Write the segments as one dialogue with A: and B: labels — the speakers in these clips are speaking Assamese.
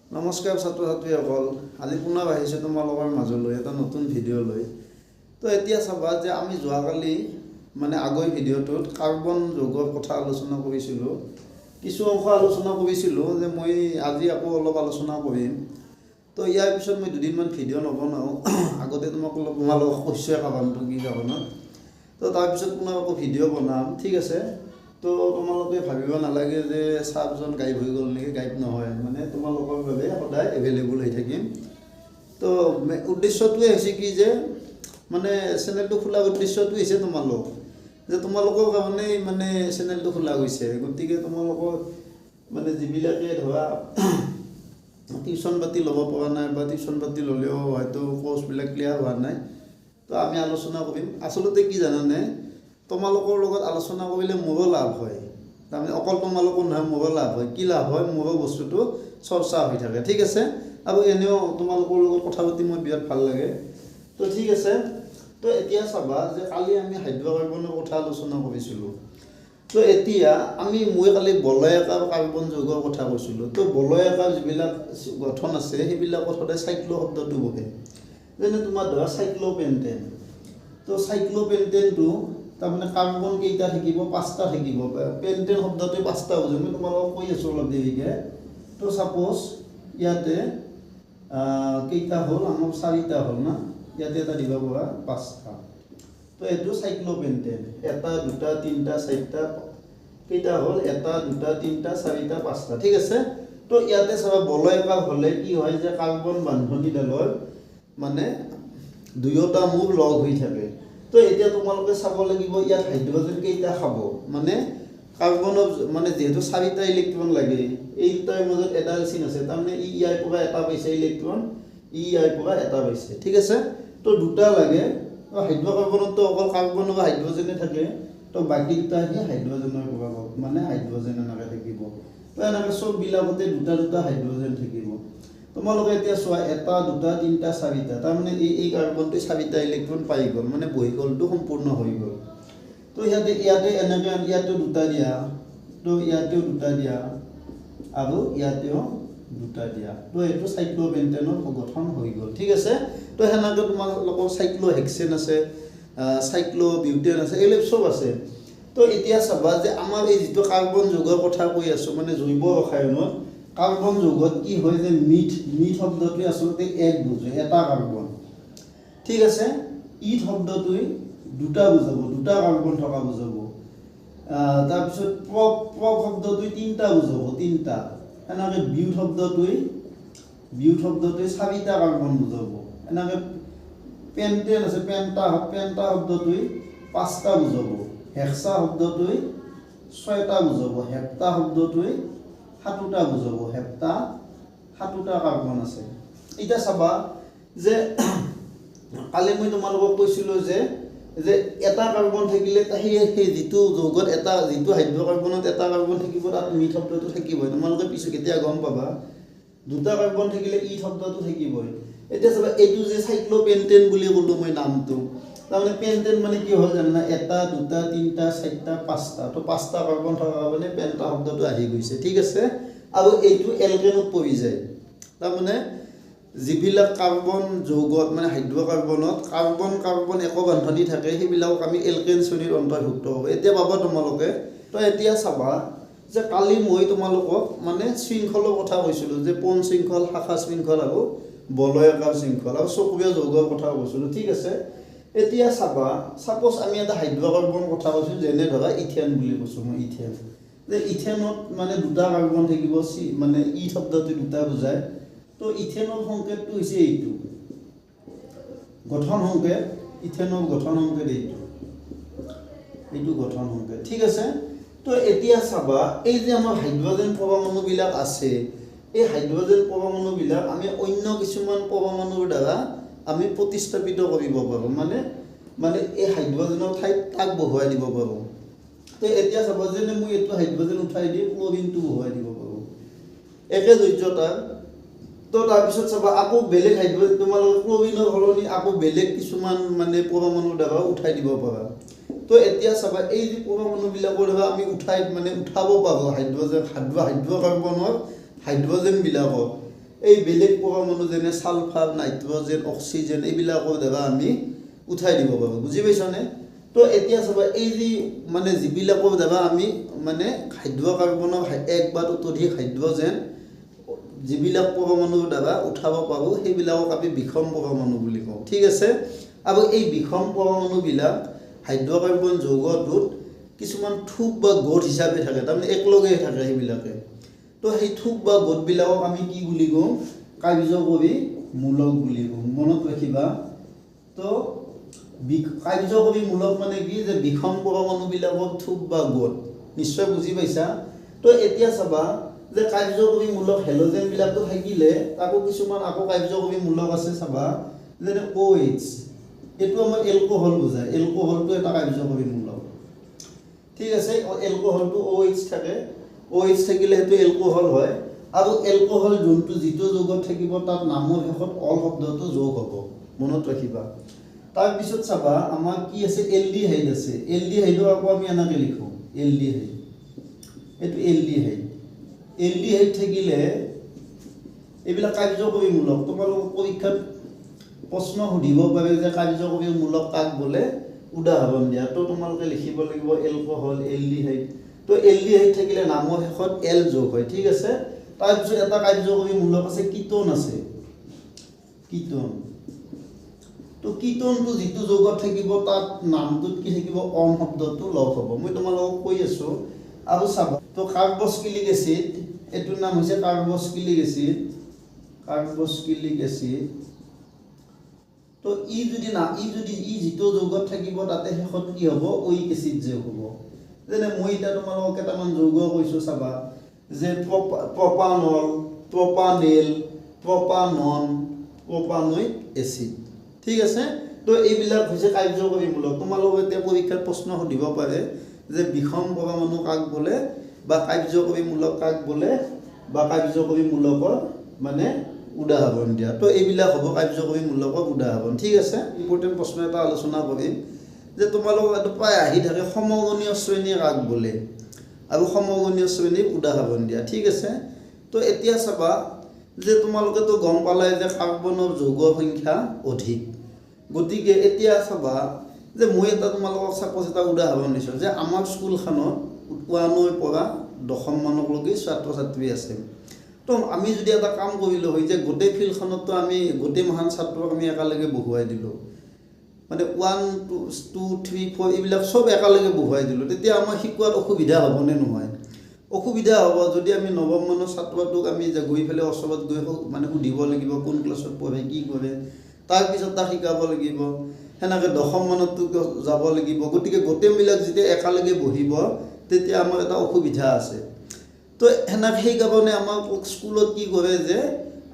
A: নমস্কাৰ ছাত্ৰ ছাত্ৰীসকল, আজি পুনৰ আহিছোঁ তোমালোকৰ মাজলৈ এটা নতুন ভিডিঅ' লৈ। তো এতিয়া চাবা যে আমি যোৱাকালি আগৰ ভিডিঅ'টোত কাৰ্বন যৌগৰ কথা আলোচনা কৰিছিলোঁ। কিছু অংশ আলোচনা কৰিছিলোঁ যে মই আজি আকৌ অলপ আলোচনা কৰিম। তো ইয়াৰ পিছত মই দুদিনমান ভিডিঅ' নবনাওঁ, আগতে তোমালোকক কৈছোঁৱে কাৰণটো কি কাৰণত। তো তাৰপিছত পুনৰ আকৌ ভিডিঅ' বনাম, ঠিক আছে। তো তোমালোকে ভাবিব নালাগে যে ছাৰজন গাইব হৈ গ'ল নেকি, গাইব নহয়, তোমালোকৰ বাবে সদায় এভেইলেবল হৈ থাকিম। তো উদ্দেশ্যটোৱে হৈছে কি যে চেনেলটো খোলাৰ উদ্দেশ্যটো হৈছে তোমালোকৰ কাৰণেই চেনেলটো খোলা হৈছে। গতিকে তোমালোকৰ যিবিলাকে ধৰা টিউশ্যন পাতি ল'ব পৰা নাই বা টিউশ্যন পাতি ল'লেও হয়তো কোৰ্চবিলাক ক্লিয়াৰ হোৱা নাই, তো আমি আলোচনা কৰিম। আচলতে কি জানানে, তোমালোকৰ লগত আলোচনা কৰিলে মোৰো লাভ হয়। তাৰমানে অকল তোমালোকৰ নহয়, মোৰো লাভ হয়। কি লাভ হয়, মোৰো বস্তুটো চৰ্চা হৈ থাকে, ঠিক আছে। আৰু এনেও তোমালোকৰ লগত কথা পাতি মোৰ বিৰাট ভাল লাগে। তো ঠিক আছে। তো এতিয়া চাবা যে কালি আমি হাইড্ৰ'কাৰ্বনৰ কথা আলোচনা কৰিছিলোঁ। তো এতিয়া মই কালি বলয়াকাৰ কাৰ্বন যৌগৰ কথা কৈছিলোঁ। তো বলয়াকাৰ যিবিলাক গঠন আছে সেইবিলাকত সদায় চাইক্ল শব্দটো বহে। যেনে তোমাৰ ধৰা চাইক্লোপেণ্টেন। তো চাইক্লোপেণ্টেনটো তাৰমানে কাৰ্বন কেইটা থাকিব, 5টা থাকিব। পেণ্টেন শব্দটোৱে 5টা বুজে, মই তোমালোকক কৈ আছোঁ অলপ দেৰিকৈ। তো ছাপ'জ ইয়াতে কেইটা হ'ল, আমাৰ 4টা হ'ল না, ইয়াতে এটা দিব পৰা 5টা। তো এইটো চাইক্লোপেণ্টেন। 1 2 3 4টা কেইটা হ'ল, 1 2 3 4 5টা, ঠিক আছে। তো ইয়াতে চাবা বলয়াকাৰ হ'লে কি হয় যে কাৰ্বন বান্ধনীডালৰ দুয়োটা মূল লগ হৈ থাকে। তো এতিয়া তোমালোকে চাব লাগিব ইয়াত হাইড্ৰজেন কেইটা খাব, কাৰ্বনৰ যিহেতু 4টা ইলেক্ট্ৰন লাগে, এই দুটাৰ মাজত এডাল চিন আছে, তাৰমানে ইয়াৰ পৰা এটা পাইছে ইলেক্ট্ৰন, ইয়াৰ পৰা এটা পাইছে, ঠিক আছে। তো 2টা লাগে। হাইড্ৰ'কাৰ্বনততো অকল কাৰ্বন বা হাইড্ৰজেনে থাকে, তো বাকী দুটা আহি হাইড্ৰজেনৰ পৰা হাইড্ৰজেন এনেকৈ থাকিব। তো এনেকৈ চববিলাকতে 2টা হাইড্ৰজেন থাকিব। তোমালোকে এতিয়া চোৱা 1 2 3 4টা, তাৰমানে এই কাৰ্বনটো 4টা ইলেক্ট্ৰন পাই গ'ল, বহিকলটো সম্পূৰ্ণ হৈ গ'ল। তো ইয়াতে এনেকৈ ইয়াতেও 2টা দিয়া, তো ইয়াতেও 2টা দিয়া, আৰু ইয়াতেও 2টা দিয়া। তো এইটো চাইক্লোপেণ্টেনৰ গঠন হৈ গ'ল, ঠিক আছে। তো সেনেকৈ তোমালোকৰ চাইক্লোহেক্সেন আছে, চাইক্লোবিউটেন আছে, এইবিলাক চব আছে। তো এতিয়া চাবা যে আমাৰ এই যিটো কাৰ্বন যৌগৰ কথা কৈ আছোঁ, জৈৱ ৰসায়নত কাৰ্বন যৌগত কি হয় যে মিথ শব্দটোৱে আচলতে এক বুজে, এটা কাৰ্বন, ঠিক আছে। ইথ শব্দটোৱে 2টা বুজাব, 2টা কাৰ্বন থকা বুজাব। তাৰপিছত প্ৰপ শব্দটোৱে 3টা বুজাব, 3টা। এনেকৈ বিউট শব্দটোৱে 4টা কাৰ্বন বুজাব। এনেকৈ পেণ্টেন আছে, পেণ্টা শব্দটোৱে 5টা বুজাব। হেক্সা শব্দটোৱে 6টা বুজাব। হেপ্তা শব্দটোৱে 7টা বুজাব। হেপ্তা 7টা কাৰ্বন আছে। এতিয়া চাবা যে কালি মই তোমালোকক কৈছিলোঁ যে এটা কাৰ্বন থাকিলে সেই যিটো যৌগত যিটো হাইড্ৰ'কাৰ্বনত এটা কাৰ্বন থাকিব, তাত মিথ শব্দটো থাকিবই। তোমালোকে পিছত কেতিয়া গম পাবা, 2টা কাৰ্বন থাকিলে ই শব্দটো থাকিবই। এতিয়া চাবা এইটো যে চাইক্লোপেণ্টেন বুলি ক'লোঁ মই নামটো, তাৰমানে পেণ্টেন কি হ'ল জানা, 1 2 3 4 5টা, তো 5টা কাৰ্বন থকা কাৰণে পেণ্টা শব্দটো আহি গৈছে, ঠিক আছে। আৰু এইটো এলকেনত পৰি যায়, তাৰমানে যিবিলাক কাৰ্বন যৌগত হাইড্ৰ'কাৰ্বনত কাৰ্বন একবান্ধনী থাকে, সেইবিলাকক আমি এলকেন শ্ৰেণীৰ অন্তৰ্ভুক্ত হ'ব। এতিয়া পাবা তোমালোকে। তো এতিয়া চাবা যে কালি মই তোমালোকক শৃংখলৰ কথা কৈছিলোঁ, যে পোন শৃংখল, শাখা শৃংখল আৰু বলয়াকাৰ শৃংখল, আৰু চক্ৰীয় যৌগৰ কথা কৈছিলোঁ, ঠিক আছে। এতিয়া চাবা, ছাপ'জ আমি এটা হাইড্ৰ'কাৰ্বন কথা কৈছোঁ, যেনে ধৰা ইথেন বুলি কৈছোঁ মই, ইথেন। যে ইথেনত 2টা কাৰ্বন থাকিব, ই শব্দটো 2টা বুজায়। তো ইথেনৰ সংকেতটো হৈছে এইটো, গঠন সংকেত। ইথেনৰ গঠন সংকেত এইটো গঠন সংকেত, ঠিক আছে। তো এতিয়া চাবা এই যে আমাৰ হাইড্ৰজেন পৰমাণুবিলাক আছে, এই হাইড্ৰজেন পৰমাণুবিলাক আমি অন্য কিছুমান পৰমাণুৰ দ্বাৰা আমি প্ৰতিস্থাপিত কৰিব পাৰোঁ, এই হাইড্ৰজেনৰ ঠাইত তাক বহুৱাই দিব পাৰোঁ। তো এতিয়া চাবা যেনে মই এইটো হাইড্ৰজেন উঠাই দি ক্লৰিনটো বহুৱাই দিব পাৰোঁ, একে যোজ্যতাৰ। তো তাৰপিছত চাবা আকৌ বেলেগ হাইড্ৰজেন, তোমালোকে ক্লৰিনৰ সলনি আকৌ বেলেগ কিছুমান পৰমাণুৰ দ্বাৰা উঠাই দিব পাৰা। তো এতিয়া চাবা এই যে পৰমাণুবিলাকৰ দ্বাৰা আমি উঠাব পাৰোঁ হাইড্ৰ'কাৰ্বনৰ হাইড্ৰজেনবিলাকক, এই বেলেগ পৰমাণু যেনে ছালফাৰ নাইট্ৰজেন অক্সিজেন এইবিলাকৰ দ্বাৰা আমি উঠাই দিব পাৰোঁ বুজি পাইছনে তো এতিয়া চাবা এই যি মানে যিবিলাকৰ দ্বাৰা আমি মানে হাইড্ৰ'কাৰ্বনৰ এক বা ততোধিক হাইড্ৰজেন যিবিলাক পৰমাণুৰ দ্বাৰা উঠাব পাৰোঁ সেইবিলাকক আমি বিষম পৰমাণু বুলি কওঁ ঠিক আছে আৰু এই বিষম পৰমাণুবিলাক হাইড্ৰ'কাৰ্বন যৌগটোত কিছুমান থোক বা গোট হিচাপে থাকে তাৰমানে একলগে থাকে সেইবিলাকে তো সেই থোক বা গোটবিলাকক আমি কি বুলি কওঁ কাৰ্যকৰী মূলক বুলি কওঁ মনত ৰাখিবা তো কাৰ্যকৰী মূলক মানে কি যে বিষম পৰমাণুবিলাকৰ থোক বা গোট নিশ্চয় বুজি পাইছা তো এতিয়া চাবা যে কাৰ্যকৰী মূলক হেলোজেনবিলাকটো থাকিলে তাকো কিছুমান আকৌ কাৰ্যকৰী মূলক আছে চাবা যেনে OH এইটো আমাৰ এলকহল বুজায় এলকহলটো এটা কাৰ্যকৰী মূলক ঠিক আছে এলকহলটো OH থাকে OH থাকিলে সেইটো এলকহল হয় আৰু এলকহল যোনটো যিটো যৌগত থাকিব তাত নামৰ শেষত অল শব্দটো যোগ হ'ব মনত ৰাখিবা তাৰপিছত চাবা আমাৰ কি আছে এলডিহাইড আছে এলডিহাইডৰ আকৌ আমি এনেকৈ লিখোঁ এলডিহাইড এইটো এলডিহাইড থাকিলে এইবিলাক কাৰ্যকৰী মূলক তোমালোকক পৰীক্ষাত প্ৰশ্ন সুধিব পাৰে যে কাৰ্যকৰী মূলক কাক বোলে উদাহৰণ দিয়া তো তোমালোকে লিখিব লাগিব এলকহল এলডিহাইড তো এলডিহাইড থাকিলে নামৰ শেষত এল যোগ হয় ঠিক আছে তাৰপিছত এটা কাৰ্যকৰী মূলক আছে কিটোন আছে কিটোন তো কিটোনটো যিটো যৌগত থাকিব তাত নামটোত কি থাকিব অন শব্দটো লগ হ'ব মই তোমালোকক কৈ আছোঁ আৰু চাবা তো কাৰ্বক্সিলিক এচিড এটোৰ নাম হৈছে কাৰ্বক্সিলিক এচিড তো ই যিটো যৌগত থাকিব তাতে শেষত কি হ'ব ওইক এচিড যোগ হ'ব যেনে মই এতিয়া তোমালোকক কেইটামান যৌগ কৈছোঁ চাবা যে প্ৰপানল প্ৰপানেল প্ৰপানন প্ৰপানয়িক এচিড ঠিক আছে তো এইবিলাক হৈছে কাৰ্যকৰী মূলক তোমালোকে এতিয়া পৰীক্ষাত প্ৰশ্ন সুধিব পাৰে যে বিষম পৰমাণু কাক বোলে বা কাৰ্যকৰী মূলক কাক বোলে বা কাৰ্যকৰী মূলকৰ মানে উদাহৰণ দিয়া তো এইবিলাক হ'ব কাৰ্যকৰী মূলকৰ উদাহৰণ ঠিক আছে ইম্পৰ্টেণ্ট প্ৰশ্ন এটা আলোচনা কৰিম যে তোমালোকক এইটো প্ৰায় আহি থাকে সমগণীয় শ্ৰেণী কাক বোলে আৰু সমগণীয় শ্ৰেণীৰ উদাহৰণ দিয়া ঠিক আছে তো এতিয়া চাবা যে তোমালোকেতো গম পালাই যে কাৰ্বনৰ যৌগ সংখ্যা অধিক গতিকে এতিয়া চাবা যে মই এটা তোমালোকক চাপ'জ এটা উদাহৰণ দিছোঁ যে আমাৰ স্কুলখনত 1ৰ পৰা 10ম মানলৈকে ছাত্ৰ ছাত্ৰী আছে তো আমি যদি এটা কাম কৰিলোঁ হয় যে গোটেই ফিল্ডখনতো আমি গোটেই মহান ছাত্ৰক আমি একেলগে বহুৱাই দিলোঁ মানে 1 2 3 4 এইবিলাক চব একেলগে বহুৱাই দিলোঁ তেতিয়া আমাৰ শিকোৱাত অসুবিধা হ'বনে নহয় অসুবিধা হ'ব যদি আমি 9ম মানৰ ছাত্ৰটোক আমি যে গৈ পেলাই ওচৰত গৈ মানে সুধিব লাগিব কোন ক্লাছত পঢ়ে কি কৰে তাৰপিছত তাক শিকাব লাগিব সেনেকৈ 10ম মানতো যাব লাগিব গতিকে গোটেইবিলাক যেতিয়া একেলগে বহিব তেতিয়া আমাৰ এটা অসুবিধা আছে তো সেনেকৈ সেইকাৰণে আমাৰ স্কুলত কি কৰে যে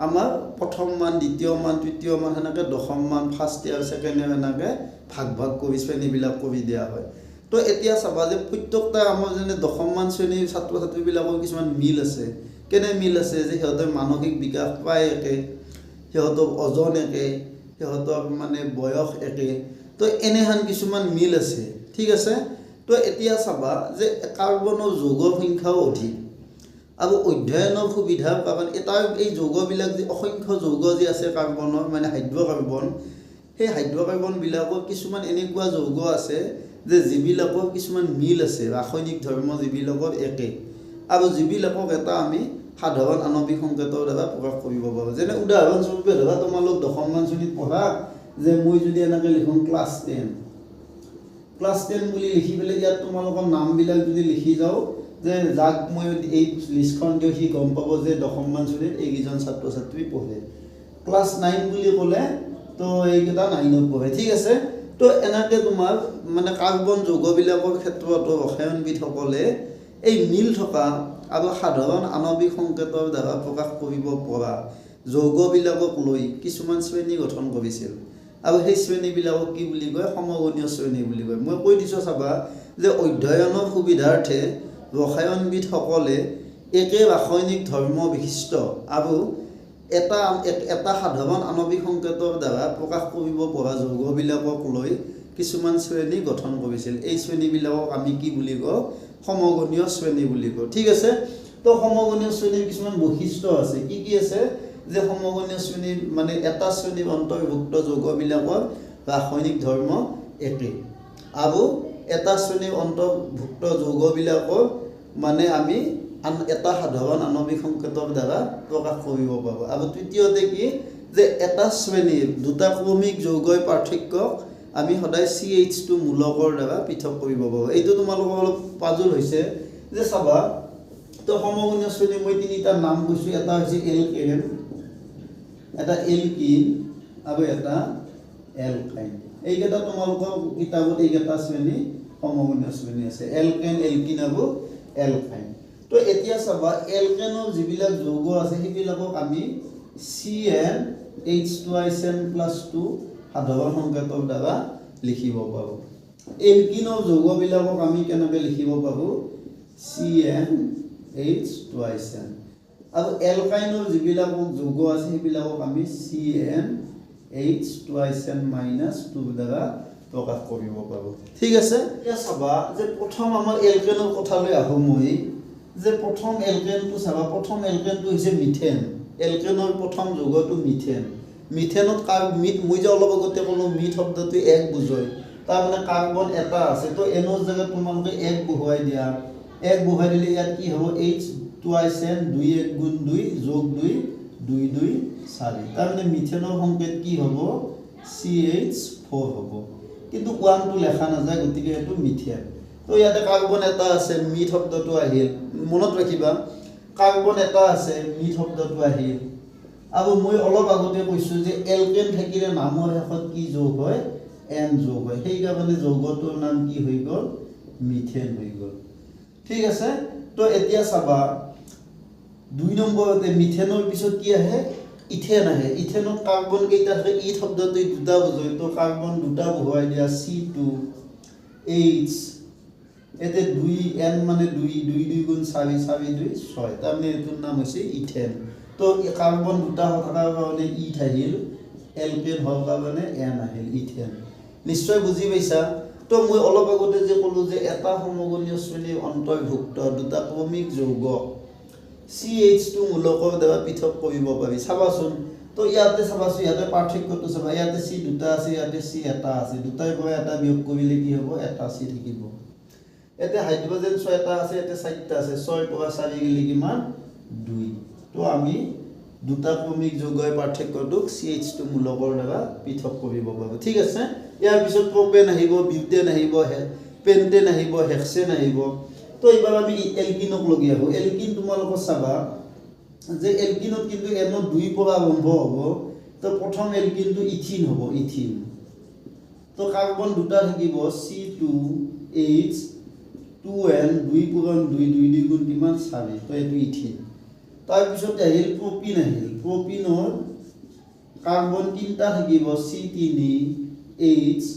A: আমাৰ প্ৰথম মান দ্বিতীয় মান তৃতীয় মান সেনেকৈ 10ম মান ফাৰ্ষ্ট ইয়াৰ ছেকেণ্ড ইয়াৰ সেনেকৈ ভাগ কৰি শ্ৰেণীবিলাক কৰি দিয়া হয় তো এতিয়া চাবা যে প্ৰত্যেকটা আমাৰ যেনে 10ম মান শ্ৰেণীৰ ছাত্ৰ ছাত্ৰীবিলাকৰ কিছুমান মিল আছে কেনে মিল আছে যে সিহঁতৰ মানসিক বিকাশ প্ৰায় একে সিহঁতৰ ওজন একে সিহঁতৰ মানে বয়স একে তো এনেহেন কিছুমান মিল আছে ঠিক আছে তো এতিয়া চাবা যে কাৰ্বনৰ যৌগৰ সংখ্যাও অধিক আৰু অধ্যয়নৰ সুবিধাৰ কাৰণ এটা এই যৌগবিলাক যে অসংখ্য যৌগ যে আছে কাৰ্বনৰ মানে হাইড্ৰ'কাৰ্বন সেই হাইড্ৰ'কাৰ্বনবিলাকৰ কিছুমান এনেকুৱা যৌগ আছে যে যিবিলাকৰ কিছুমান মিল আছে ৰাসায়নিক ধৰ্ম যিবিলাকৰ একে আৰু যিবিলাকক এটা আমি সাধাৰণ আণৱিক সংকেতৰ দ্বাৰা প্ৰকাশ কৰিব পাৰোঁ যেনে উদাহৰণস্বৰূপে ধৰা তোমালোক 10ম মান শ্ৰেণীত পঢ়া যে মই যদি এনেকৈ লিখোঁ ক্লাছ 10 বুলি লিখি পেলাই ইয়াত তোমালোকৰ নামবিলাক যদি লিখি যাওঁ যে যাক মই এই লিষ্টখন দিওঁ সি গম পাব যে 10ম মান শ্ৰেণীত এইকেইজন ছাত্ৰ ছাত্ৰী পঢ়ে ক্লাছ 9 বুলি ক'লে তো এইকেইটা 9ত পঢ়ে ঠিক আছে তো এনেকৈ তোমাৰ মানে কাৰ্বন যৌগবিলাকৰ ক্ষেত্ৰতো ৰসায়নবিদসকলে এই মিল থকা আৰু সাধাৰণ আণৱিক সংকেতৰ দ্বাৰা প্ৰকাশ কৰিব পৰা যৌগবিলাকক লৈ কিছুমান শ্ৰেণী গঠন কৰিছিল আৰু সেই শ্ৰেণীবিলাকক কি বুলি কয় সমগণীয় শ্ৰেণী বুলি কয় মই কৈ দিছোঁ চাবা যে অধ্যয়নৰ সুবিধাৰ্থে ৰসায়নবিদসকলে একে ৰাসায়নিক ধৰ্ম বিশিষ্ট আৰু এটা সাধাৰণ আণৱিক সংকেতৰ দ্বাৰা প্ৰকাশ কৰিব পৰা যৌগবিলাকক লৈ কিছুমান শ্ৰেণী গঠন কৰিছিল এই শ্ৰেণীবিলাকক আমি কি বুলি কওঁ সমগণীয় শ্ৰেণী বুলি কওঁ ঠিক আছে তো সমগণীয় শ্ৰেণীৰ কিছুমান বৈশিষ্ট্য আছে কি আছে যে সমগণীয় শ্ৰেণী মানে এটা শ্ৰেণীৰ অন্তৰ্ভুক্ত যৌগবিলাকৰ ৰাসায়নিক ধৰ্ম একে আৰু এটা শ্ৰেণীৰ অন্তৰ্ভুক্ত যৌগবিলাকৰ মানে আমি এটা সাধাৰণ আণৱিক সংকেতৰ দ্বাৰা প্ৰকাশ কৰিব পাৰোঁ আৰু তৃতীয়তে কি যে এটা শ্ৰেণীৰ দুটা ক্ৰমিক যৌগৰ পাৰ্থক্যক আমি সদায় CH2 মূলকৰ দ্বাৰা পৃথক কৰিব পাৰোঁ এইটো তোমালোকৰ অলপ পাজল হৈছে যে চাবা তো সমগণীয় শ্ৰেণী মই তিনিটা নাম কৈছোঁ এটা হৈছে এলকেন এটা এলকিন আৰু এটা এলকাইন এইকেইটা তোমালোকৰ কিতাপত এইকেইটা শ্ৰেণী সমগণীয় শ্ৰেণী আছে এলকেন এলকিন আৰু এলকাইন তো এতিয়া চাবা এলকেনৰ যিবিলাক যৌগ আছে সেইবিলাকক আমি CnH2n+2 সাধাৰণ সংকেতৰ দ্বাৰা লিখিব পাৰোঁ এলকিনৰ যৌগবিলাকক আমি কেনেকৈ লিখিব পাৰোঁ CnH2n আৰু এলকাইনৰ যিবিলাক যৌগ আছে সেইবিলাকক আমি CnH2n-2 দ্বাৰা প্ৰকাশ কৰিব পাৰোঁ ঠিক আছে এতিয়া চাবা যে প্ৰথম আমাৰ এলকেনৰ কথালৈ আহোঁ মই যে প্ৰথম এলকেনটো চাবা প্ৰথম এলকেনটো হৈছে মিথেন এলকেনৰ প্ৰথম যৌগটো মিথেন মিথেনত মই যে অলপ আগতে ক'লোঁ মিথ শব্দটো এক বুজায় তাৰমানে কাৰ্বন এটা আছে তো এনৰ জেগাত তোমালোকে এক বহুৱাই দিয়া এক বহুৱাই দিলে ইয়াত কি হ'ব H2n 2 1 গুণ 2 যোগ 2 2 2 4 তাৰমানে মিথেনৰ সংকেত কি হ'ব CH4 হ'ব কিন্তু কোৱানটো লেখা নাযায় গতিকে এইটো মিথেন তো ইয়াতে কাৰ্বন এটা আছে মিথ শব্দটো আহিল মনত ৰাখিবা কাৰ্বন এটা আছে মিথ শব্দটো আহিল আৰু মই অলপ আগতে কৈছোঁ যে এলকেন থাকিলে নামৰ শেষত কি যোগ হয় এন যোগ হয় সেইকাৰণে যৌগটোৰ নাম কি হৈ গ'ল মিথেন হৈ গ'ল ঠিক আছে তো এতিয়া চাবা 2 নম্বৰতে মিথেনৰ পিছত কি আহে ইথেন আহে ইথেনত কাৰ্বন কেইটা থাকে ই শব্দটো দুটা বুজায় তো কাৰ্বন দুটা বহুৱাই দিয়া C2H এতে 2n মানে 2 2 গুণ 4 4 2 6 তাৰমানে এইটোৰ নাম হৈছে ইথেন তো কাৰ্বন দুটা থকাৰ কাৰণে ই থাকিল এলকেন হোৱাৰ কাৰণে এন আহিল ইথেন নিশ্চয় বুজি পাইছা তো মই অলপ আগতে যে ক'লোঁ যে এটা সমগণীয় শ্ৰেণীৰ অন্তৰ্ভুক্ত দুটা ক্ৰমিক যৌগ CH2 মূলকৰ দ্বাৰা পৃথক কৰিব পাৰি চাবাচোন তো ইয়াতে চাবাচোন ইয়াতে পাৰ্থক্যটো চাবা ইয়াতে C দুটা আছে ইয়াতে C এটা আছে দুটাৰ পৰা এটা বিয়োগ কৰিলে কি হ'ব এটা C থাকিব এতে হাইড্ৰোজেন 6টা আছে এতে 4টা আছে 6 পৰা 4 গলি কিমান 2 তো আমি দুটা ক্ৰমিক যৌগৰ পাৰ্থক্যটোক CH2 মূলকৰ দ্বাৰা পৃথক কৰিব পাৰোঁ ঠিক আছে ইয়াৰ পিছত প্ৰপেন আহিব বিউটেন আহিব পেন্টেন আহিব হেক্সেন আহিব তো এইবাৰ আমি এলকিনক লগি আহোঁ এলকিন তোমালোকৰ চাবা যে এলকিনত কিন্তু এনৰ 2 পৰা আৰম্ভ হ'ব তো প্ৰথম এলকিনটো ইথিন হ'ব ইথিন তো কাৰ্বন দুটা থাকিব C2H 2n 2 পূৰণ 2 2 2 গুণ কিমান 4 তো এইটো ইথিন তাৰপিছত আহিল প্ৰপিন আহিল প্ৰপিনৰ কাৰ্বন তিনিটা থাকিব C3H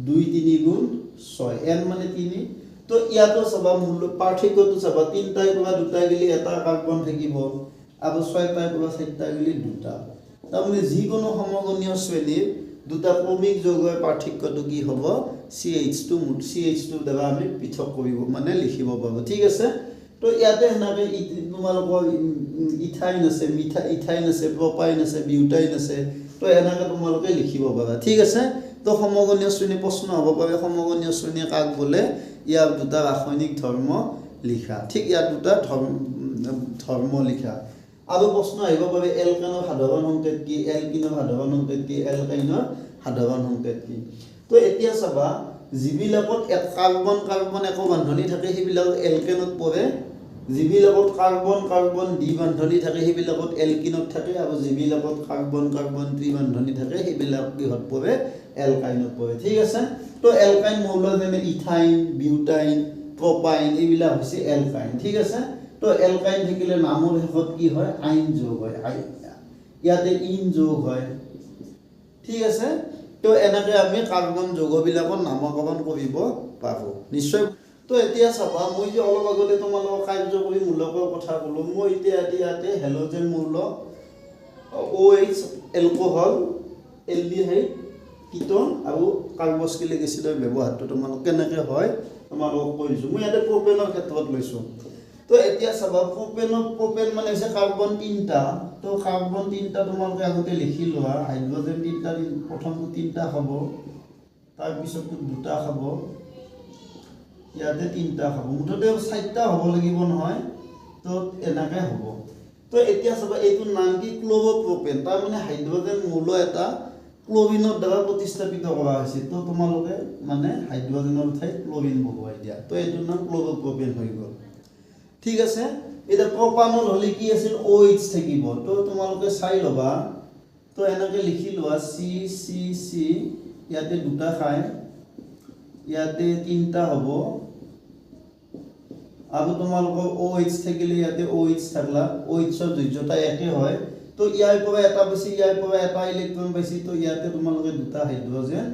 A: 2 3 গুণ 6 n মানে 3 তো ইয়াতো চাবা মূল পাৰ্থক্যটো চাবা তিনিটাৰ পৰা দুটা গলি এটা কাৰ্বন থাকিব আৰু 6টাৰ পৰা 4টা গলি দুটা তাৰমানে যিকোনো সমগণীয় শ্ৰেণীৰ দুটা ক্ৰমিক যৌগৰ পাৰ্থক্যটো কি হ'ব CH2 দ্বাৰা আমি পৃথক কৰিব মানে লিখিব পাৰোঁ ঠিক আছে তো ইয়াতে হেনাকে তোমালোকৰ ইথাইন আছে ইথাইন আছে প্ৰপাইন আছে বিউটাইন আছে তো এনেকৈ তোমালোকে লিখিব পাৰা ঠিক আছে তো সমগণীয় শ্ৰেণী প্ৰশ্ন হ'ব পাৰে সমগণীয় শ্ৰেণী কাক বোলে ইয়াৰ দুটা ৰাসায়নিক ধৰ্ম লিখা ঠিক ইয়াৰ দুটা ধৰ্ম লিখা আৰু প্ৰশ্ন আহিব পাৰে এলকেনৰ সাধাৰণ সংকেত কি এলকিনৰ সাধাৰণ সংকেত কি এলকাইনৰ সাধাৰণ সংকেত কি তো এতিয়া চাবা যিবিলাকত কাৰ্বন কাৰ্বন একো বান্ধনী থাকে সেইবিলাক এলকেনত পৰে যিবিলাকত কাৰ্বন কাৰ্বন দ্বি বান্ধনী থাকে সেইবিলাকত এলকিনত থাকে আৰু যিবিলাকত কাৰ্বন কাৰ্বন ত্ৰি বান্ধনী থাকে সেইবিলাক কিহত পৰে এলকাইনত পৰে ঠিক আছে তো এলকাইন মৌল যেনে ইথাইন বিউটাইন প্ৰপাইন এইবিলাক হৈছে এলকাইন ঠিক আছে তো এলকাইন থাকিলে নামৰ শেষত কি হয় আইন যোগ হয় ইয়াতে ইন যোগ হয় ঠিক আছে তো এনেকৈ আমি কাৰ্বন যৌগবিলাকৰ নামকৰণ কৰিব পাৰোঁ নিশ্চয় তো এতিয়া চাবা মই যে অলপ আগতে তোমালোকক কাৰ্যকৰী মূলকৰ কথা ক'লোঁ মই এতিয়া ইয়াতে হেল'জেন মৌল OH এলকহল এলডিহাইড কিটন আৰু কাৰ্বক্সিলিক এচিডৰ ব্যৱহাৰটো তোমালোক কেনেকৈ হয় তোমালোকক কৈছোঁ মই ইয়াতে প্ৰপেনৰ ক্ষেত্ৰত লৈছোঁ তো তো এতিয়া চাবা প্ৰপেন মানে হৈছে কাৰ্বন 3টা তো কাৰ্বন 3টা তোমালোকে আগতে লিখি লোৱা হাইড্ৰোজেন 3টা প্ৰথমটো 3টা খাব তাৰ পিছতটো 2টা খাব ইয়াতে 3টা খাব মুঠতে 4টা হ'ব লাগিব নহয় তো এনেকৈ হ'ব তো এতিয়া চাবা এইটোৰ নাম কি ক্লোৰোপ্ৰপেন তাৰ মানে হাইড্ৰোজেন মূল এটা ক্লোৰিনৰ দ্বাৰা প্ৰতিস্থাপিত কৰা হৈছে তো তোমালোকে মানে হাইড্ৰোজেনৰ ঠাইত ক্লোৰিন বহুৱাই দিয়া তো এইটোৰ নাম ক্লোৰোপ্ৰপেন হৈ গ'ল ঠিক আছে এটা প্ৰপানল হলে কি আছিল OH থাকিব তো তোমালোকে চাই লবা তো এনেকৈ লিখি লোৱা C ইয়াতে 2টা খায় ইয়াতে 3টা হ'ব আৰু তোমালোকৰ OH থাকিলে ইয়াতে OH থাকলা OH ৰ যোজ্যতা একে হয় তো ইয়াৰ পৰা এটা বেছি ইয়াৰ পৰা এটা ইলেক্ট্ৰন বেছি তো ইয়াতে তোমালোকে 2টা হাইড্ৰোজেন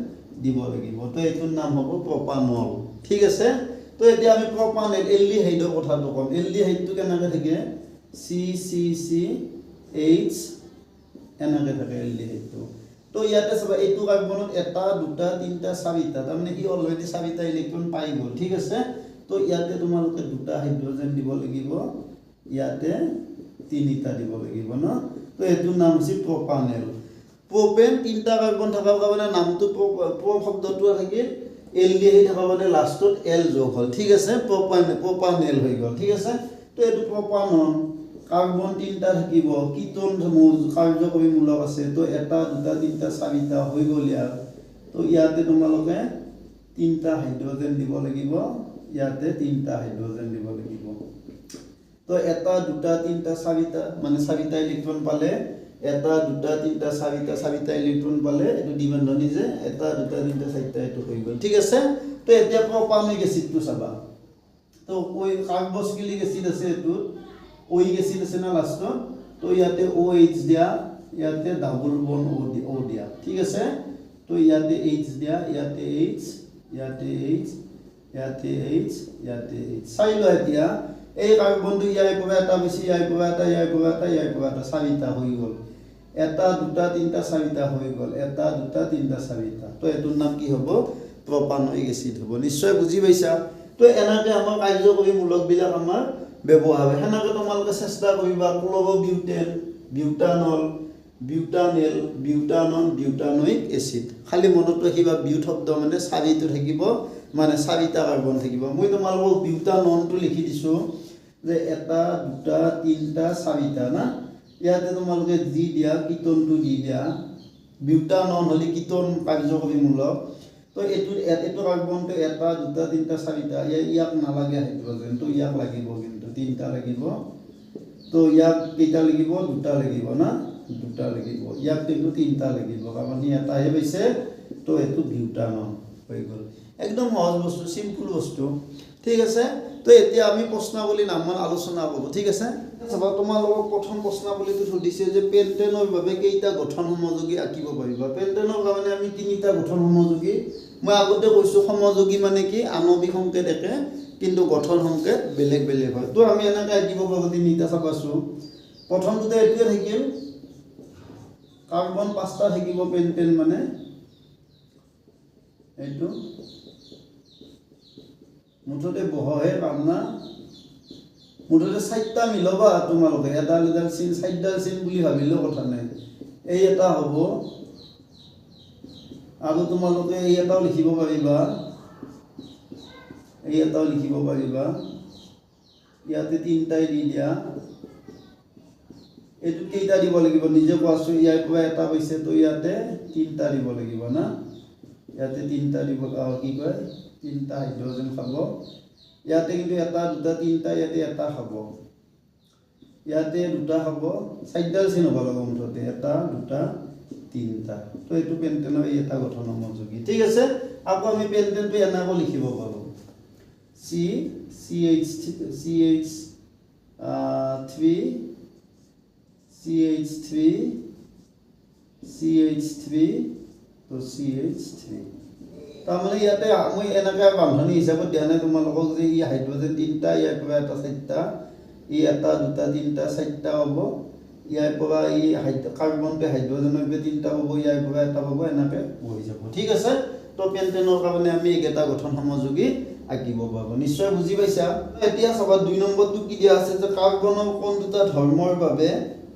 A: দিব লাগিব তো এইটোৰ নাম হ'ব প্ৰপানল ঠিক আছে তো এতিয়া আমি প্ৰপানেল এলডিহাইডৰ কথাটো ক'ম এলডিহাইডটো কেনেকৈ থাকে CCCH এনেকৈ থাকে এলডিহাইডটো তো ইয়াতে চাবা এইটো কাৰ্বনত এটা 2টা 3টা 4টা তাৰমানে ই অলৰেডি 4টা ইলেক্ট্ৰন পাই গ'ল ঠিক আছে তো ইয়াতে তোমালোকে 2টা হাইড্ৰোজেন দিব লাগিব ইয়াতে 3টা দিব লাগিব ন তো এইটোৰ নাম হৈছে প্ৰপানেল প্ৰপেন 3টা কাৰ্বন থকাৰ কাৰণে নামটো প্ৰ শব্দটো থাকিল এলডিহাইড থকাৰ কাৰণে লাষ্টত এল যোগ হ'ল ঠিক আছে প্ৰপানেল হৈ গ'ল ঠিক আছে তো এইটো প্ৰপানল কাৰ্বন 3টা থাকিব কিটোন কাৰ্যকৰী মূলক আছে তো এটা 2টা 3টা 4টা হৈ গ'ল ইয়াৰ তো ইয়াতে তোমালোকে 3টা হাইড্ৰোজেন দিব লাগিব ইয়াতে 3টা হাইড্ৰোজেন দিব লাগিব তো এটা 2টা 3টা 4টা মানে 4টা ইলেক্ট্ৰন পালে এটা 2টা 3টা 4টা ইলেক্ট্ৰন পালে এটো দ্বিবন্ধনী যে এটা 2টা 3টা 4টা এটো হৈ গ'ল ঠিক আছে তো এতিয়া প্ৰপানিক এসিডটো চাবা তো ওই কাৰ্বক্সিলিক এসিড আছে এটো ওই এসিড আছে না লাস্টত তো ইয়াতে OH দিয়া ইয়াতে ডাবল বন্ড O দিয়া ঠিক আছে তো ইয়াতে H দিয়া ইয়াতে H ইয়াতে H ইয়াতে H ইয়াতে H চাইলো এতিয়া এই কাৰ্বনটো ইয়াৰ পৰা এটা বেছি ইয়াৰ পৰা এটা ইয়াৰ পৰা এটা ইয়াৰ পৰা এটা 4টা হৈ গ'ল এটা 2টা 3টা 4টা হৈ গ'ল এটা 2টা 3টা 4টা তো এটোৰ নাম কি হ'ব প্ৰপানিক এসিড হ'ব নিশ্চয় বুজি পাইছা তো এনেকৈ আমাৰ কাৰ্যকৰী মূলক বিলাক আমাৰ ব্যৱহাৰ হয় হেনেকৈ তোমালোকে চেষ্টা কৰিবা ক্লোৰোবিউটেন বিউটানল বিউটানেল বিউটানোইক এসিড খালি মনত ৰাখিবা বিউট শব্দ মানে 4টো থাকিব মানে 4টা কাৰ্বন থাকিব মই তোমালোকক বিউটাননটো লিখি দিছো যে এটা 2টা 3টা 4টা না ইয়াতে তোমালোকে জি দিয়া কিটোনটো দি দিয়া বিউটানন হলি কিটোন কাৰ্যকৰী মূলক তো এটো কাৰ্বনটো এটা 2টা 3টা 4টা ইয়াক নালাগে হাইড্ৰোজেন তো ইয়াক লাগিব কিন্তু 3টা লাগিব তো ইয়াক কেইটা লাগিব 2টা লাগিব না 2টা লাগিব ইয়াক কিন্তু 3টা লাগিব কাৰণ এটাহে পাইছে তো এটো বিউটানন হৈ গ'ল একদম সহজ বস্তু সিম্পল বস্তু ঠিক আছে তো এতিয়া আমি প্ৰশ্নাৱলী নামমান আলোচনা কৰিব ঠিক আছে চাবা তোমালোকক প্ৰথম প্ৰশ্নাৱলীটো সুধিছে যে পেন্টেনৰ বাবে কেইটা গঠন সমযোগী আঁকিব পাৰিবা পেন্টেনৰ কাৰণে আমি 3টা গঠন সমযোগী মই আগতে কৈছো সমযোগী মানে কি আণবিক সংকেত একে কিন্তু গঠন সংকেত বেলেগ বেলেগ হয় তো আমি এনেকৈ আঁকিব পাৰো 3টা চাবাছো প্ৰথমটো এইটোৱে থাকিল কাৰ্বন 5টা থাকিব পেন্টেন মানে এইটো মুঠতে বহহে পাম না মুঠতে 4টা মিলবা তোমালোকে এডাল চিন 4ডাল চিন বুলি ভাবিলেও কথা নাই এই এটা হ'ব আৰু তোমালোকে এই এটাও লিখিব পাৰিবা ইয়াতে 3টাই দি দিয়া এটো কেইটা দিব লাগিব নিজে কোৱাছো ইয়াৰ পৰা এটা পাইছে তো ইয়াতে 3টা দিব লাগিব না ইয়াতে 3টা দিব কি কয় 3টা হাইড্ৰোজেন খাব ইয়াতে কিন্তু এটা 2টা 3টা ইয়াতে এটা খাব ইয়াতে 2টা খাব 4ডাল চিন হ'ব লাগিব মুঠতে এটা 2টা 3টা তো এটো পেন্টেনৰ এই এটা গঠন সমযোগী ঠিক আছে আকৌ আমি পেন্টেনটো এনেকৈ লিখিব পাৰো CH3 তো CH3 তাৰমানে ইয়াতে মই এনেকৈ বান্ধনী হিচাপত দিয়া নাই তোমালোকক যে ই হাইড্ৰোজেন 3টা ইয়াৰ পৰা এটা 4টা ই এটা 2টা 3টা 4টা হ'ব ইয়াৰ পৰা ই কাৰ্বনটো হাইড্ৰোজেনৰ পৰা 3টা হ'ব ইয়াৰ পৰা এটা হ'ব এনেকৈ হৈ যাব ঠিক আছে তো পেণ্টেনৰ কাৰণে আমি এইকেইটা গঠন সমযোগী আঁকিব পাৰোঁ নিশ্চয় বুজি পাইছা এতিয়া চাবা 2 নম্বৰটো কি দিয়া আছে যে কাৰ্বনৰ কোন দুটা ধৰ্মৰ বাবে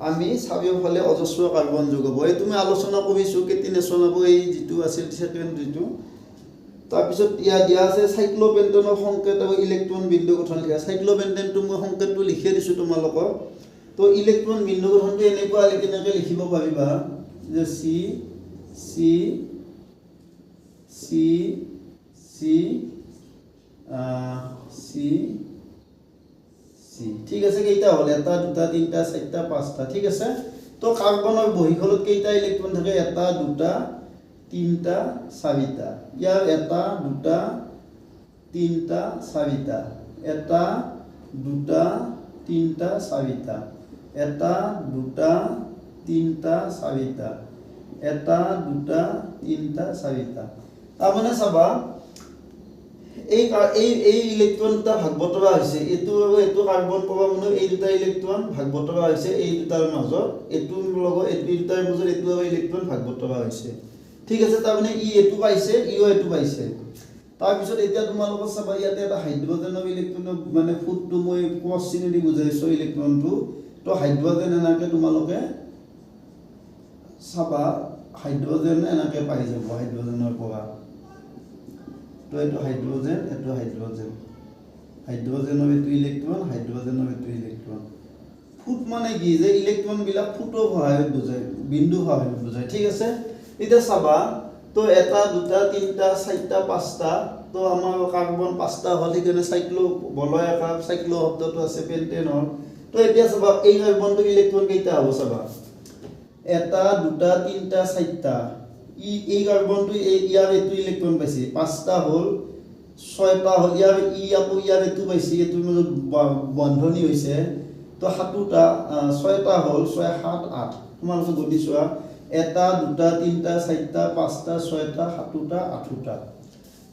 A: আমি চাৰিওফালে অজস্ৰ কাৰ্বন যোগ হ'ব এই তুমি আলোচনা কৰিছোঁ কেটিনেশ্যন হ'ব এই যিটো আছিল সেকেন্ড যিটো তাৰপিছত ইয়াত দিয়া আছে সাইক্লোপেণ্টেনৰ সংকেত আৰু ইলেক্ট্ৰন বিন্দু গঠন লিখা সাইক্লোপেণ্টেনটো মই সংকেতটো লিখি দিছোঁ তোমালোকক তো ইলেক্ট্ৰন বিন্দু গঠনটো এনেকুৱা কেনেকৈ লিখিব পাৰিবা যে C C C C C C ঠিক আছে কেইটা হ'ল এটা দুটা তিনিটা চাৰিটা পাঁচটা ঠিক আছে তো কাৰ্বনৰ বহিখলত কেইটা ইলেক্ট্ৰন থাকে এটা দুটা তিনিটা চাৰিটা ইয়াৰ এটা দুটা তিনিটা চাৰিটা এটা দুটা তিনিটা চাৰিটা এটা দুটা তিনিটা চাৰিটা এটা দুটা তিনিটা চাৰিটা তাৰমানে চাবা এই ইলেক্ট্ৰন দুটা ভাগ বতৰা হৈছে এইটো আৰু এইটো কাৰ্বন পৰমাণু এই দুটা ইলেক্ট্ৰন ভাগ বতৰা হৈছে এই দুটাৰ মাজত এইটোৰ লগত এই দুটাৰ মাজত এইটো আৰু ইলেক্ট্ৰন ভাগ বতৰা হৈছে ঠিক আছে তাৰমানে ই এইটো পাইছে ইও এইটো পাইছে তাৰপিছত এতিয়া তোমালোকৰ চাবা ইয়াতে এটা হাইড্ৰজেনৰ ইলেক্ট্ৰন মানে ফুটটো মই ক্ৰছ চিহ্ন দি বুজাইছো ইলেক্ট্ৰনটো তো হাইড্ৰজেন এনেকৈ তোমালোকে চাবা হাইড্ৰজেন এনেকৈ পাই যাব হাইড্ৰজেনৰ পৰা তো এইটো হাইড্ৰজেন হাইড্ৰজেনৰ এইটো ইলেক্ট্ৰন হাইড্ৰজেনৰ এইটো ইলেক্ট্ৰন ফুট মানে কি যে ইলেক্ট্ৰনবিলাক ফুটৰ সহায়ত বুজায় বিন্দু সহায়ত বুজায় ঠিক আছে এতিয়া চাবা তো এটা দুটা তিনিটা চাৰিটা পাঁচটা তো আমাৰ কাৰ্বন পাঁচটা হ'ল সেইকাৰণে চাইক্লো বলয় আকাৰ চাইক্লো শব্দটো আছে পেণ্টেনৰ তো এতিয়া চাবা এই কাৰ্বনটো ইলেক্ট্ৰন কেইটা হ'ব চাবা এটা দুটা তিনিটা চাৰিটা এই কাৰ্বনটো ইয়াৰ এইটো ইলেক্ট্ৰন পাইছে পাঁচটা হ'ল ছয়টা হ'ল ইয়াৰ আকৌ ইয়াৰ এইটো পাইছে এইটোৰ মাজত বন্ধনী হৈছে তো সাতোটা ছয়টা হ'ল 6 7 8 তোমালোকে গণি চোৱা এটা দুটা তিনিটা চাৰিটা পাঁচটা ছয়টা সাতোটা আঠোটা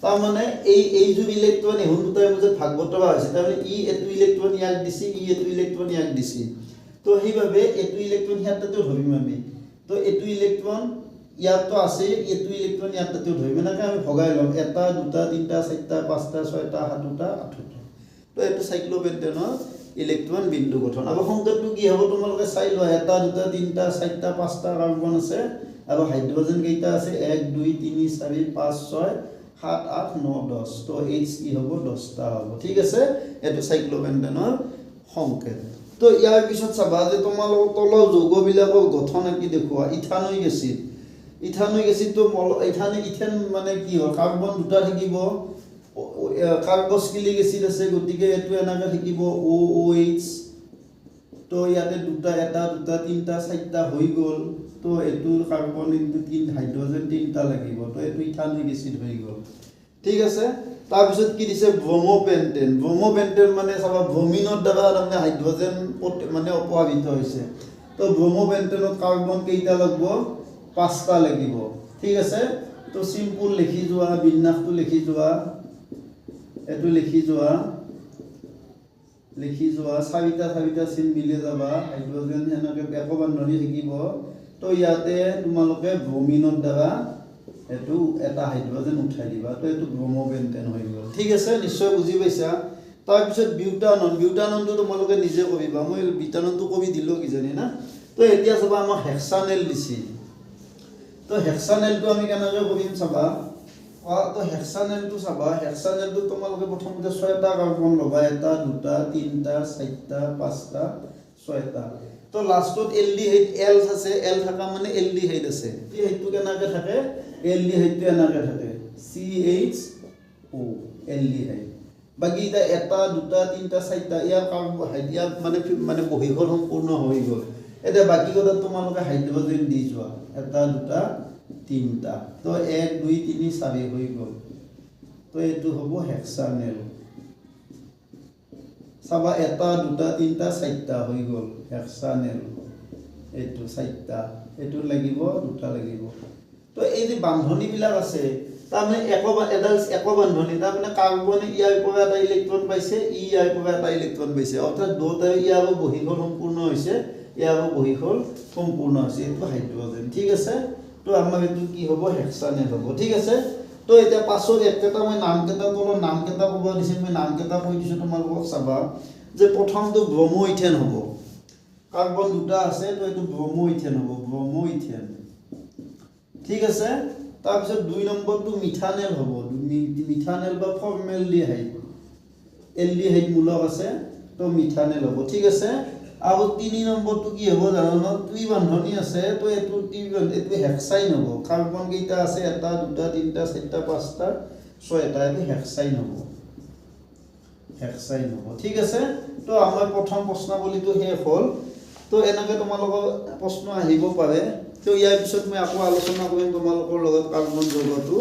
A: তাৰমানে এই যে ইলেক্ট্ৰন এহুন দুটাৰ মাজত ভাগ বতৰা হৈছে তাৰমানে এইটো ইলেক্ট্ৰন ইয়াক দিছে এইটো ইলেক্ট্ৰন ইয়াক দিছে তো সেইভাবে এইটো ইলেক্ট্ৰন ইয়াতেও ধৰিম আমি তো এইটো ইলেক্ট্ৰন ইয়াতো আছে এইটো ইলেক্ট্ৰন ইয়াতেও ধৰিম এনেকৈ আমি ভগাই ল'ম এটা দুটা তিনিটা চাৰিটা পাঁচটা ছয়টা সাতোটা আঠোটা তো এইটো সাইক্লোপেণ্টেনৰ ইলেক্ট্ৰন বিন্দু গঠন আৰু সংকেতটো কি হ'ব তোমালোকে চাই লোৱা এটা দুটা তিনিটা চাৰিটা পাঁচটা কাৰ্বন আছে আৰু হাইড্ৰজেন কেইটা আছে 1 2 3 4 5 6 7 8 9 10 তো এইচ কি হ'ব 10টা হ'ব ঠিক আছে এইটো সাইক্লোপেণ্টেনৰ সংকেত তো ইয়াৰ পিছত চাবা যে তোমালোকৰ তলৰ যৌগবিলাকৰ গঠন কি দেখুৱা ইথানয়িক এসিড তো ইথেন মানে কি হয় কাৰ্বন দুটা থাকিব কাৰ্বক্সিলিক এসিড আছে গতিকে এটো এনাকে থাকিব OOH তো ইয়াতে দুটা এটা দুটা তিনটা চাৰিটা হৈ গল তো এটো কাৰ্বন ইনটু 3 হাইড্ৰজেন তিনটা লাগিব তো এটো ইথানয়িক এসিড হৈ গল ঠিক আছে তাৰ পিছত কি দিছে ব্ৰমোপেণ্টেন মানে চাবা ব্ৰমিনৰ দ্বাৰা মানে হাইড্ৰজেন মানে অপহাৰিত হৈছে তো ব্ৰমোপেণ্টেনত কাৰ্বন কেইটা লাগিব 5টা লাগিব ঠিক আছে তো সিম্পল লিখি যোৱা বিন্যাসটো লিখি যোৱা এটো লিখি যোৱা চাৰিটা চিন মিলি যাবা হাইড্ৰজেন হেনকে এক বন্ধনী থাকিব তো ইয়াতে তোমালোকে ব্ৰমিনৰ দ্বাৰা এটো এটা হাইড্ৰজেন উঠাই দিবা তো এটো ব্ৰমোপেণ্টেন হৈ গল ঠিক আছে নিশ্চয় বুজি পাইছা তাৰ পিছত বিউটাননটো তোমালোকে নিজে কৰিবা মই বিউটাননটো কৰি দিলো কি জানি না তো এতিয়া চাবা আমাৰ হেক্সানেল দিছি তো হেক্সানেলটো আমি কেনেকৈ কৰিম চাবা তো হেক্সানেলটো চাবা হেক্সানেলটো তোমালোকে প্ৰথমতে 6টা কাৰ্বন লবা এটা দুটা তিনিটা চাৰিটা পাঁচটা 6টা তো লাষ্টত এলডিহাইড এল আছে এল থাকা মানে এলডিহাইড আছে এইটো কেনেকৈ থাকে এলডিহাইডটো এনেকৈ থাকে CHO এলডিহাইড বাকি এটা দুটা তিনিটা চাৰিটা ইয়াৰ কাৰ্বহাইড ইয়াৰ মানে বহিগল সম্পূৰ্ণ হৈ গল এটা বাকি কথা তোমালোকে হাইড্ৰজেন দি যোৱা এটা দুটা তিনটা তো 1 2 3 4 হৈ গল তো এটো হ'ব হেক্সানেল চাবা এটা দুটা তিনটা চাৰিটা হৈ গল হেক্সানেল এটো চাৰিটা এটো লাগিব দুটা লাগিব তো এই যে বান্ধনী বিলাক আছে তাৰমানে এক বান্ধনী তাৰমানে কাৰ্বনে ইয়াৰ পৰা এটা ইলেক্ট্ৰন পাইছে ইয়াৰ পৰা এটা ইলেক্ট্ৰন পাইছে অৰ্থাৎ দুটা ইয়াৰ বহিগল সম্পূৰ্ণ হৈছে ইয়াৰ বহিগল সম্পূৰ্ণ হৈছে এটো হাইড্ৰজেন ঠিক আছে তো আমাৰ এটো কি হ'ব হেক্সানেল হ'ব ঠিক আছে তো এতিয়া পাছৰ একেটা মই নামকেইটা ক'লো নামকেইটা ক'ব দিছে মই নামকেইটা কৈ দিছোঁ তোমালোকক চাবা যে প্ৰথমটো ব্ৰমো ইথেন হ'ব কাৰ্বন দুটা আছে তো এইটো ব্ৰমো ইথেন হ'ব ব্ৰমো ইথেন ঠিক আছে তাৰপিছত 2 নম্বৰটো মিথানেল হ'ব মিথানেল বা ফৰ্মেলডিহাইড এলডিহাইড মূলক আছে তো মিথানেল হ'ব ঠিক আছে আৰু 3 নম্বৰটো কি হ'ব জানো ত্ৰিবন্ধনী আছে তো এইটো এইটো হেক্সাইন হ'ব কাৰ্বন কেইটা আছে 1 2 3 4 5 6টা এইটো হেক্সাইন হ'ব ঠিক আছে তো আমাৰ প্ৰথম প্ৰশ্নাৱলীটো শেষ হ'ল তো এনেকৈ তোমালোকৰ প্ৰশ্ন আহিব পাৰে তো ইয়াৰ পিছত মই আকৌ আলোচনা কৰিম তোমালোকৰ লগত কাৰ্বন যৌগটো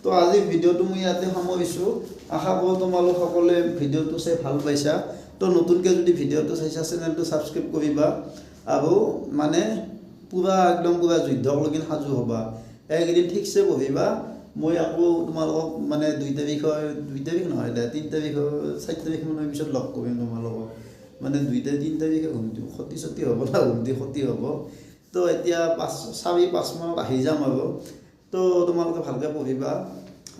A: তো আজি ভিডিঅ'টো মই ইয়াতে সামৰিছোঁ আশা কৰোঁ তোমালোক সকলোৱে ভিডিঅ'টো চাই ভাল পাইছা তো নতুনকৈ যদি ভিডিঅ'টো চাইছা চেনেলটো ছাবস্ক্ৰাইব কৰিবা আৰু মানে পুৰা একদম পুৰা যুদ্ধলৈকে সাজু হ'বা এইকেইদিন ঠিকছে বহিবা মই আকৌ তোমালোকক মানে 2 তাৰিখ নহয় 3 তাৰিখ 4 তাৰিখ মানৰ পিছত লগ কৰিম তোমালোকক মানে 2 3 তাৰিখে ক্ষতি হ'ব না ক্ষতি হ'ব তো এতিয়া 4-5 মানত আহি যাম আৰু তো তোমালোকে ভালকৈ পঢ়িবা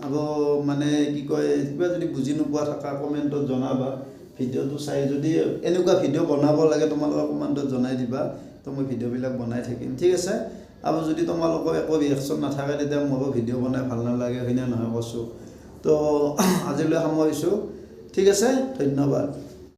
A: আৰু মানে কি কয় কিবা যদি বুজি নোপোৱা থকা কমেণ্টত জনাবা ভিডিঅ'টো চাই যদি এনেকুৱা ভিডিঅ' বনাব লাগে তোমালোকে কমেণ্টত জনাই দিবা তো মই ভিডিঅ'বিলাক বনাই থাকিম ঠিক আছে আৰু যদি তোমালোকৰ একো ৰিয়েকশ্যন নাথাকে তেতিয়া মোৰো ভিডিঅ' বনাই ভাল নালাগে হয়নে নহয় কৈছোঁ তো আজিলৈ সামৰিছোঁ ঠিক আছে ধন্যবাদ